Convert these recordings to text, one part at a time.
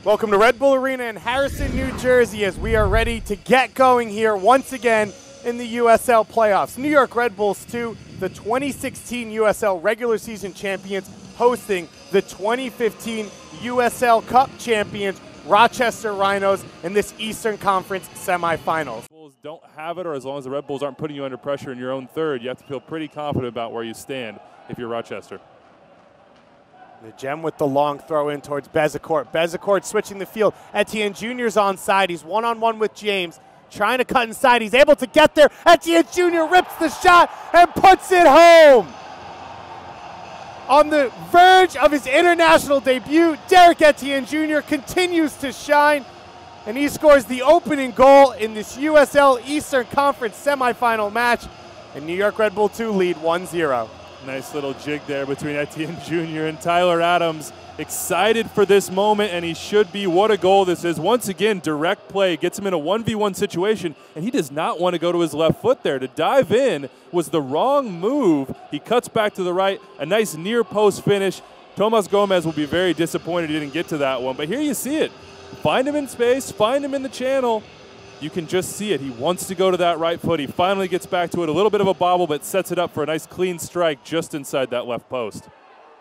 Welcome to Red Bull Arena in Harrison, New Jersey, as we are ready to get going here once again in the USL Playoffs. New York Red Bulls 2, the 2016 USL regular season champions, hosting the 2015 USL Cup champions, Rochester Rhinos, in this Eastern Conference semifinals. Bulls don't have it, or as long as the Red Bulls aren't putting you under pressure in your own third, you have to feel pretty confident about where you stand if you're Rochester. The gem with the long throw in towards Bezecourt. Bezecourt switching the field. Etienne Jr.'s onside. He's one-on-one with James. Trying to cut inside. He's able to get there. Etienne Jr. rips the shot and puts it home. On the verge of his international debut, Derek Etienne Jr. continues to shine, and he scores the opening goal in this USL Eastern Conference semifinal match, and New York Red Bull 2 lead 1-0. Nice little jig there between Etienne Jr. and Tyler Adams. Excited for this moment, and he should be. What a goal this is. Once again, direct play gets him in a 1v1 situation, and he does not want to go to his left foot there. To dive in was the wrong move. He cuts back to the right. A nice near post finish. Tomas Gomez will be very disappointed he didn't get to that one, but here you see it. Find him in space, find him in the channel. You can just see it. He wants to go to that right foot. He finally gets back to it. A little bit of a bobble, but sets it up for a nice clean strike just inside that left post.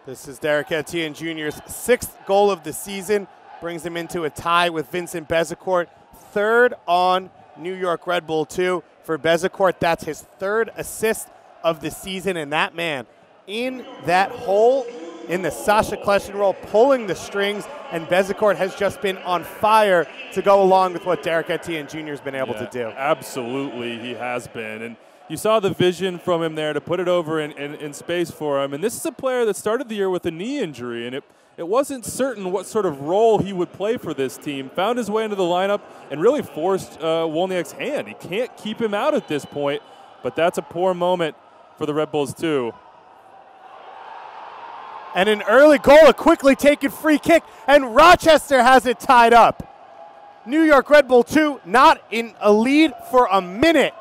This is Derek Etienne Jr.'s 6th goal of the season. Brings him into a tie with Vincent Bezecourt. Third on New York Red Bull 2. For Bezecourt, that's his 3rd assist of the season. And that man in that hole in the Sasha Kleshin role, pulling the strings, and Bezecourt has just been on fire to go along with what Derek Etienne Jr. has been able to do. Absolutely, he has been. And you saw the vision from him there to put it over in space for him. And this is a player that started the year with a knee injury, and it wasn't certain what sort of role he would play for this team. Found his way into the lineup and really forced Wolniak's hand. He can't keep him out at this point, but that's a poor moment for the Red Bulls too. And an early goal, a quickly taken free kick, and Rochester has it tied up. New York Red Bull 2 not in a lead for a minute.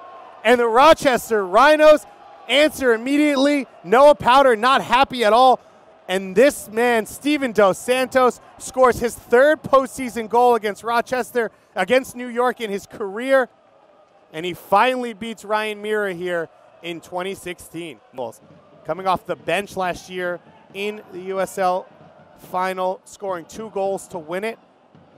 And the Rochester Rhinos answer immediately. Noah Powder not happy at all. And this man, Steven Dos Santos, scores his 3rd postseason goal against New York in his career. And he finally beats Ryan Mira here in 2016. Coming off the bench last year in the USL final, scoring 2 goals to win it.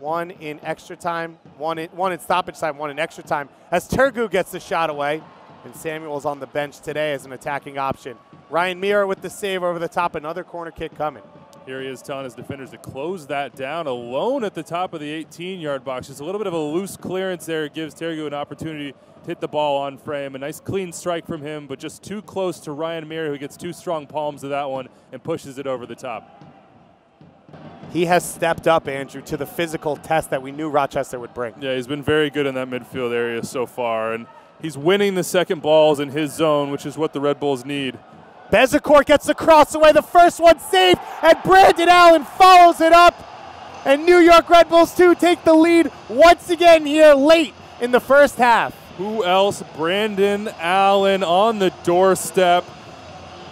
One in extra time, one in stoppage time, one in extra time, as Turgu gets the shot away, and Samuel's on the bench today as an attacking option. Ryan Mira with the save over the top, another corner kick coming. Here he is telling his defenders to close that down, alone at the top of the 18-yard box. Just a little bit of a loose clearance there. It gives Turgu an opportunity to hit the ball on frame. A nice clean strike from him, but just too close to Ryan Mira, who gets 2 strong palms to that one and pushes it over the top. He has stepped up, Andrew, to the physical test that we knew Rochester would bring. Yeah, he's been very good in that midfield area so far, and he's winning the second balls in his zone, which is what the Red Bulls need. Bezecourt gets the cross away, the first one saved, and Brandon Allen follows it up. And New York Red Bulls 2 take the lead once again here late in the first half. Who else? Brandon Allen on the doorstep.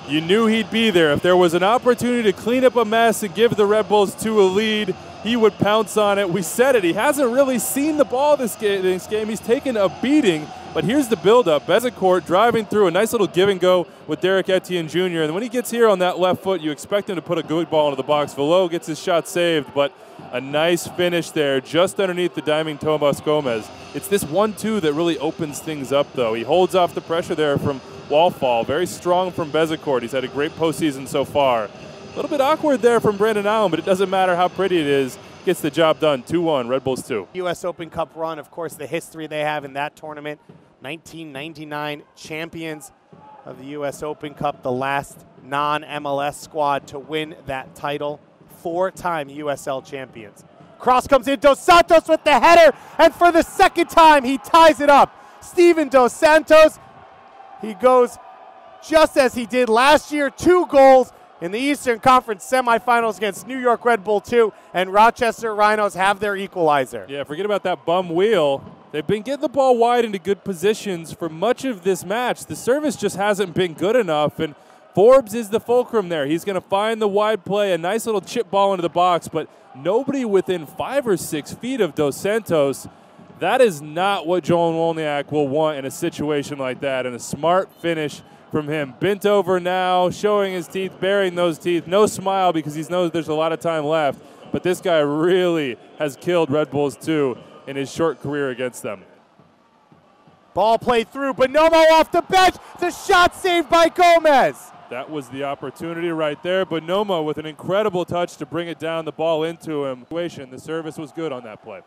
You knew he'd be there. If there was an opportunity to clean up a mess and give the Red Bulls 2 a lead, he would pounce on it. We said it. He hasn't really seen the ball this game. He's taken a beating, but here's the buildup. Bezecourt driving through, a nice little give and go with Derek Etienne Jr. And when he gets here on that left foot, you expect him to put a good ball into the box. Velo gets his shot saved, but a nice finish there just underneath the diving Tomas Gomez. It's this 1-2 that really opens things up, though. He holds off the pressure there from Wallfall. Very strong from Bezecourt. He's had a great postseason so far. A little bit awkward there from Brandon Allen, but it doesn't matter how pretty it is. Gets the job done. 2-1, Red Bulls 2. U.S. Open Cup run, of course, the history they have in that tournament. 1999 champions of the U.S. Open Cup, the last non-MLS squad to win that title. 4-time USL champions. Cross comes in, Dos Santos with the header, and for the 2nd time, he ties it up. Steven Dos Santos, he goes just as he did last year, 2 goals in the Eastern Conference semifinals against New York Red Bull 2, and Rochester Rhinos have their equalizer. Yeah, forget about that bum wheel. They've been getting the ball wide into good positions for much of this match. The service just hasn't been good enough, and Forbes is the fulcrum there. He's going to find the wide play, a nice little chip ball into the box, but nobody within 5 or 6 feet of Dos Santos. That is not what Joel Wolniak will want in a situation like that, and a smart finish from him. Bent over now, showing his teeth, baring those teeth. No smile because he knows there's a lot of time left, but this guy really has killed Red Bulls 2 in his short career against them. Ball played through, Bonomo off the bench. The shot saved by Gomez. That was the opportunity right there. Bonomo with an incredible touch to bring it down, the ball into him. The service was good on that play.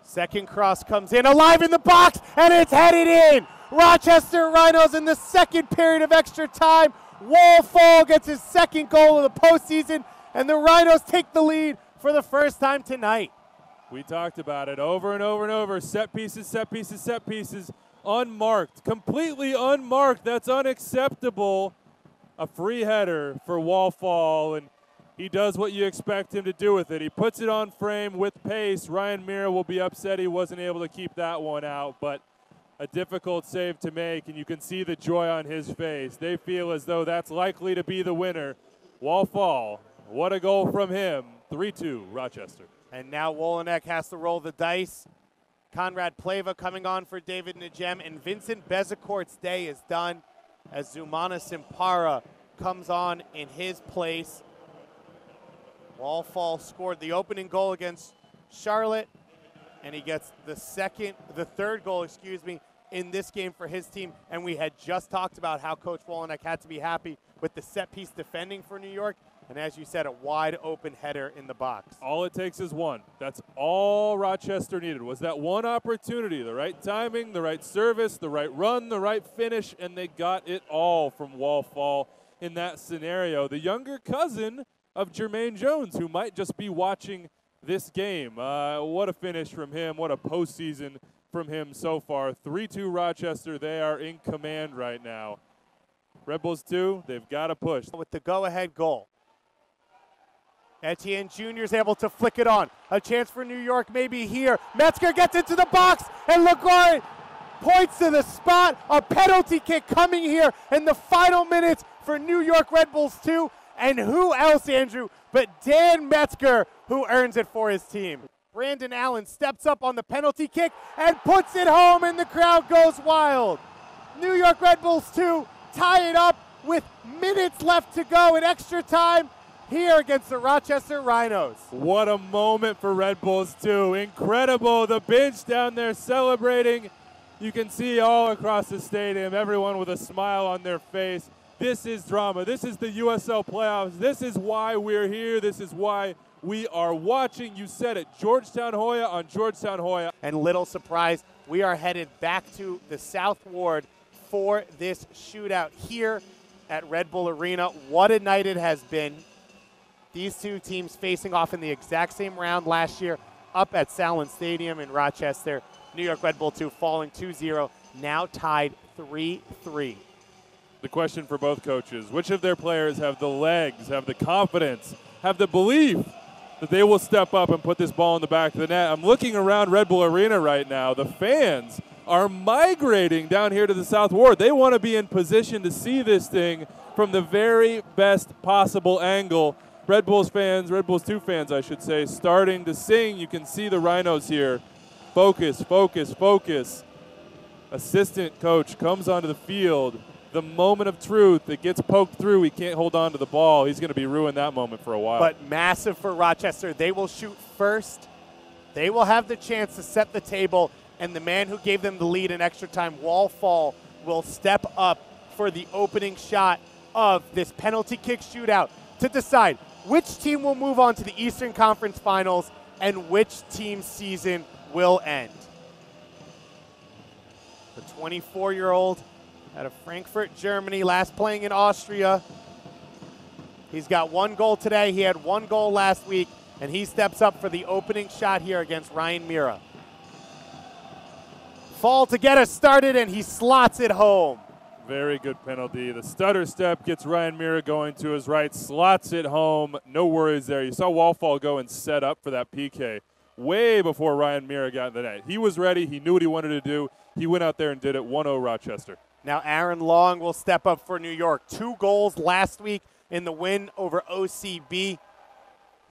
Second cross comes in, alive in the box, and it's headed in. Rochester Rhinos in the second period of extra time. Wallfall gets his second goal of the postseason, and the Rhinos take the lead for the first time tonight. We talked about it over and over and over. Set pieces, set pieces, set pieces. Unmarked, completely unmarked. That's unacceptable. A free header for Wallfall, and he does what you expect him to do with it. He puts it on frame with pace. Ryan Mira will be upset he wasn't able to keep that one out, but a difficult save to make, and you can see the joy on his face. They feel as though that's likely to be the winner. Wallfall, what a goal from him. 3-2 Rochester. And now Wolniak has to roll the dice. Conrad Pleva coming on for David Najem, and Vincent Bezecourt's day is done as Zumana Simpara comes on in his place. Wallfall scored the opening goal against Charlotte, and he gets the third goal, in this game for his team. And we had just talked about how Coach Wolniak had to be happy with the set piece defending for New York. And as you said, a wide open header in the box. All it takes is one. That's all Rochester needed, was that one opportunity, the right timing, the right service, the right run, the right finish, and they got it all from Wallfall in that scenario. The younger cousin of Jermaine Jones, who might just be watching this game. What a finish from him. What a postseason from him so far. 3-2 Rochester. They are in command right now. Red Bulls 2, they've got to push. With the go-ahead goal. Etienne Jr. is able to flick it on. A chance for New York maybe here. Metzger gets into the box, and Laguerre points to the spot. A penalty kick coming here in the final minutes for New York Red Bulls 2. And who else, Andrew, but Dan Metzger, who earns it for his team. Brandon Allen steps up on the penalty kick and puts it home, and the crowd goes wild. New York Red Bulls 2 tie it up with minutes left to go in extra time here against the Rochester Rhinos. What a moment for Red Bulls 2. Incredible. The bench down there celebrating. You can see all across the stadium, everyone with a smile on their face. This is drama. This is the USL Playoffs. This is why we're here. This is why we are watching. You said it, Georgetown Hoya on Georgetown Hoya. And little surprise, we are headed back to the South Ward for this shootout here at Red Bull Arena. What a night it has been. These two teams facing off in the exact same round last year up at Salin Stadium in Rochester. New York Red Bull 2 falling 2-0, now tied 3-3. The question for both coaches, which of their players have the legs, have the confidence, have the belief that they will step up and put this ball in the back of the net? I'm looking around Red Bull Arena right now. The fans are migrating down here to the South Ward. They want to be in position to see this thing from the very best possible angle. Red Bulls fans, Red Bulls 2 fans, I should say, starting to sing. You can see the Rhinos here. Focus, focus, focus. Assistant coach comes onto the field. The moment of truth, it gets poked through. He can't hold on to the ball. He's going to be ruined that moment for a while. But massive for Rochester. They will shoot first. They will have the chance to set the table, and the man who gave them the lead in extra time, Wallfall, will step up for the opening shot of this penalty kick shootout to decide which team will move on to the Eastern Conference Finals and which team's season will end. The 24-year-old out of Frankfurt, Germany, last playing in Austria. He's got one goal today. He had one goal last week, and he steps up for the opening shot here against Ryan Mira. Fall to get us started, and he slots it home. Very good penalty. The stutter step gets Ryan Mira going to his right, slots it home. No worries there. You saw Wallfall go and set up for that PK way before Ryan Mira got in the net. He was ready. He knew what he wanted to do. He went out there and did it. 1-0 Rochester. Now Aaron Long will step up for New York. 2 goals last week in the win over OCB.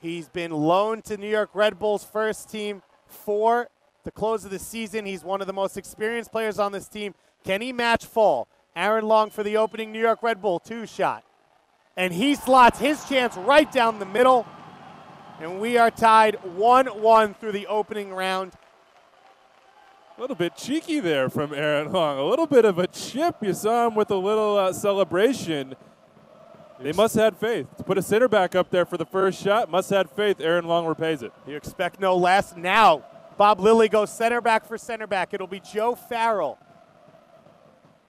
He's been loaned to New York Red Bulls first team for the close of the season. He's one of the most experienced players on this team. Can he match Fall? Aaron Long for the opening New York Red Bull 2 shot. And he slots his chance right down the middle. And we are tied 1-1 through the opening round. A little bit cheeky there from Aaron Long. A little bit of a chip. You saw him with a little celebration. They must have had faith. To put a center back up there for the first shot, must have had faith. Aaron Long repays it. You expect no less. Now, Bob Lilly goes center back for center back. It'll be Joe Farrell,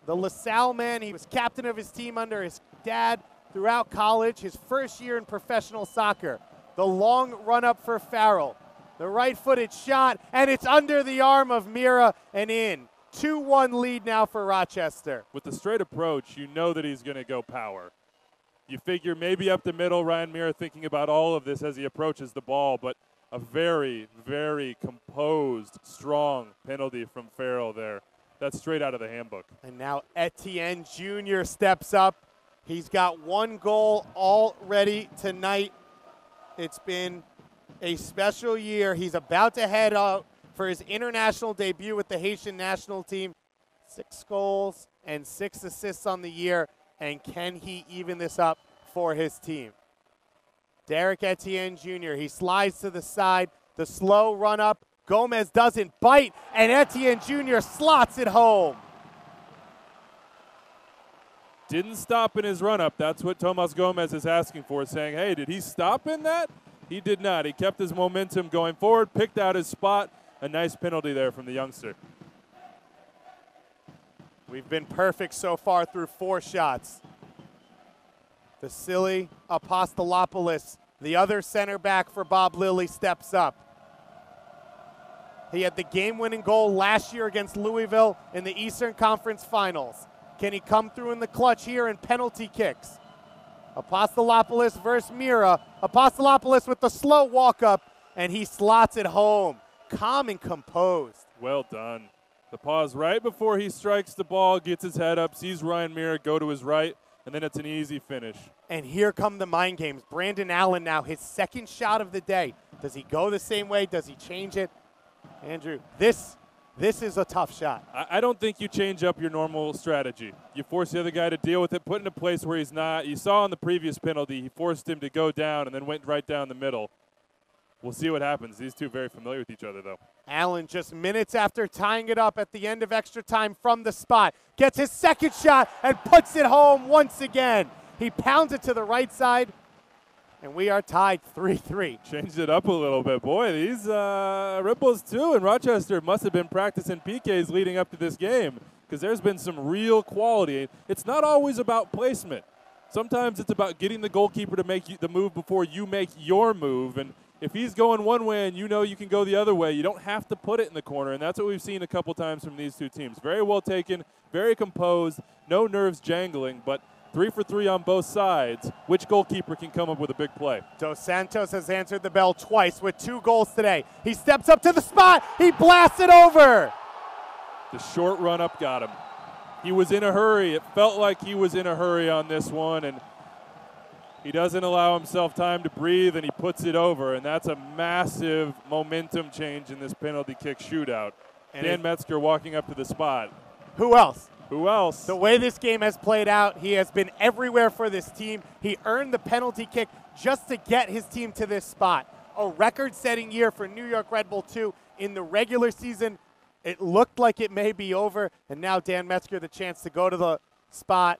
the LaSalle man. He was captain of his team under his dad throughout college, his first year in professional soccer. The long run-up for Farrell. The right-footed shot, and it's under the arm of Mira and in. 2-1 lead now for Rochester. With the straight approach, you know that he's going to go power. You figure maybe up the middle, Ryan Mira thinking about all of this as he approaches the ball, but a very, very composed, strong penalty from Farrell there. That's straight out of the handbook. And now Etienne Jr. steps up. He's got 1 goal already tonight. It's been a special year. He's about to head out for his international debut with the Haitian national team. 6 goals and 6 assists on the year. And can he even this up for his team? Derek Etienne Jr., he slides to the side. The slow run up. Gomez doesn't bite, and Etienne Jr. slots it home. Didn't stop in his run-up. That's what Tomas Gomez is asking for, saying, hey, did he stop in that? He did not. He kept his momentum going forward, picked out his spot. A nice penalty there from the youngster. We've been perfect so far through 4 shots. Vasily Apostolopoulos, the other center back for Bob Lilly, steps up. He had the game-winning goal last year against Louisville in the Eastern Conference Finals. Can he come through in the clutch here in penalty kicks? Apostolopoulos versus Mira. Apostolopoulos with the slow walk-up, and he slots it home. Calm and composed. Well done. The pause right before he strikes the ball, gets his head up, sees Ryan Mira go to his right, and then it's an easy finish. And here come the mind games. Brandon Allen now, his 2nd shot of the day. Does he go the same way? Does he change it? Andrew, this is a tough shot. I don't think you change up your normal strategy. You force the other guy to deal with it, put in a place where he's not. You saw in the previous penalty, he forced him to go down and then went right down the middle. We'll see what happens. These two very familiar with each other, though. Allen just minutes after tying it up at the end of extra time from the spot. Gets his 2nd shot and puts it home once again. He pounds it to the right side, and we are tied 3-3. Changed it up a little bit. Boy, these Red Bulls, too, in Rochester must have been practicing PKs leading up to this game because there's been some real quality. It's not always about placement. Sometimes it's about getting the goalkeeper to make the move before you make your move. And if he's going one way and you know you can go the other way, you don't have to put it in the corner. And that's what we've seen a couple times from these two teams. Very well taken, very composed, no nerves jangling, but 3 for 3 on both sides. Which goalkeeper can come up with a big play? Dos Santos has answered the bell twice with 2 goals today. He steps up to the spot. He blasts it over. The short run up got him. He was in a hurry. It felt like he was in a hurry on this one, and he doesn't allow himself time to breathe, and he puts it over, and that's a massive momentum change in this penalty kick shootout. And Dan Metzger walking up to the spot. Who else? Who else? The way this game has played out, he has been everywhere for this team. He earned the penalty kick just to get his team to this spot. A record-setting year for New York Red Bull 2 in the regular season. It looked like it may be over, and now Dan Metzger the chance to go to the spot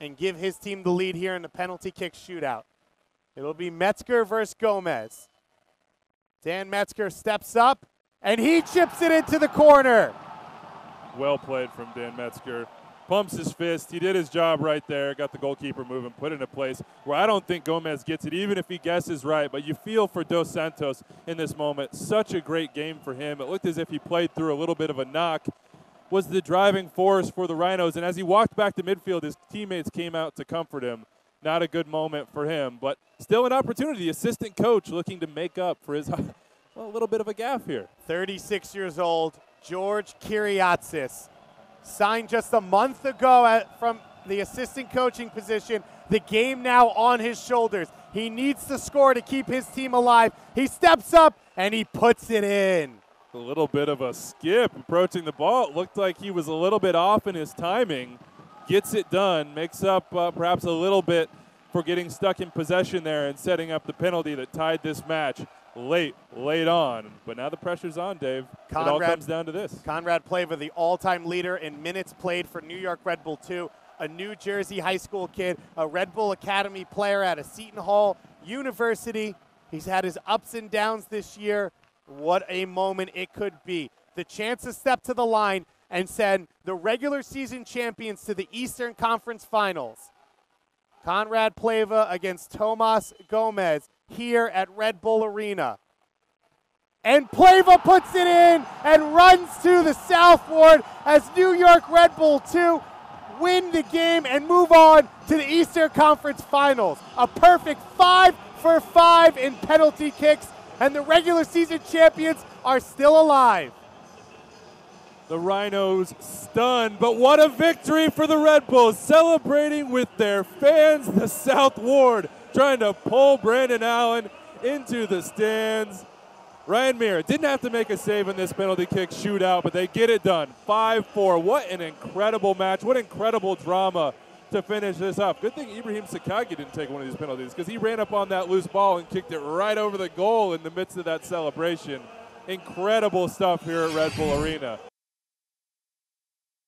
and give his team the lead here in the penalty kick shootout. It'll be Metzger versus Gomez. Dan Metzger steps up, and he chips it into the corner. Well played from Dan Metzger. Pumps his fist. He did his job right there. Got the goalkeeper moving, put it in a place where I don't think Gomez gets it, even if he guesses right. But you feel for Dos Santos in this moment. Such a great game for him. It looked as if he played through a little bit of a knock. Was the driving force for the Rhinos. And as he walked back to midfield, his teammates came out to comfort him. Not a good moment for him, but still an opportunity. Assistant coach looking to make up for his a little bit of a gaffe here. 36 years old, George Kyriatsis. signed just a month ago from the assistant coaching position. The game now on his shoulders. He needs to score to keep his team alive. He steps up and he puts it in. A little bit of a skip approaching the ball. It looked like he was a little bit off in his timing. Gets it done, makes up perhaps a little bit for getting stuck in possession there and setting up the penalty that tied this match late on. But now the pressure's on, Dave. It all comes down to this. Conrad Plava, the all-time leader in minutes played for New York Red Bull 2, a New Jersey high school kid, a Red Bull Academy player at a Seton Hall University. He's had his ups and downs this year. What a moment it could be. The chance to step to the line and send the regular season champions to the Eastern Conference Finals. Conrad Plava against Tomas Gomez here at Red Bull Arena. And Plava puts it in and runs to the Southward as New York Red Bull 2 win the game and move on to the Eastern Conference Finals. A perfect 5 for 5 in penalty kicks, and the regular season champions are still alive. The Rhinos stunned, but what a victory for the Red Bulls, celebrating with their fans. The South Ward trying to pull Brandon Allen into the stands. Ryan Meir didn't have to make a save in this penalty kick shootout, but they get it done. 5-4. What an incredible match. What incredible drama to finish this up. Good thing Ibrahim Sakagi didn't take one of these penalties because he ran up on that loose ball and kicked it right over the goal in the midst of that celebration. Incredible stuff here at Red Bull Arena.